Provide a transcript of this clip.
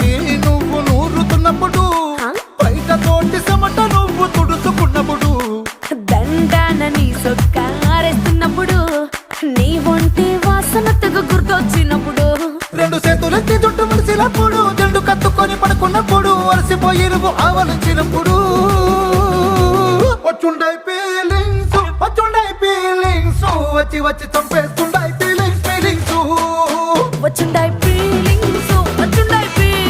తోటి నువ్వు నూరుతున్నప్పుడు, బయట తోటి చెమట నువ్వు తుడుచుకున్నప్పుడు, దండాన నీ సొక్క ఆరేస్తున్నప్పుడు, నీ ఒంటి వాసన తెగ గుర్తొచ్చినప్పుడు, రెండు చేతులెత్తి జుట్టు ముడిచినప్పుడు, జండు కత్తుకొని పడుకున్నప్పుడు, అలసిపోయి నువ్వు ఆవలించినప్పుడు, వచ్చుండై ఫీలింగ్స్ వచ్చి వచ్చి చంపేస్తు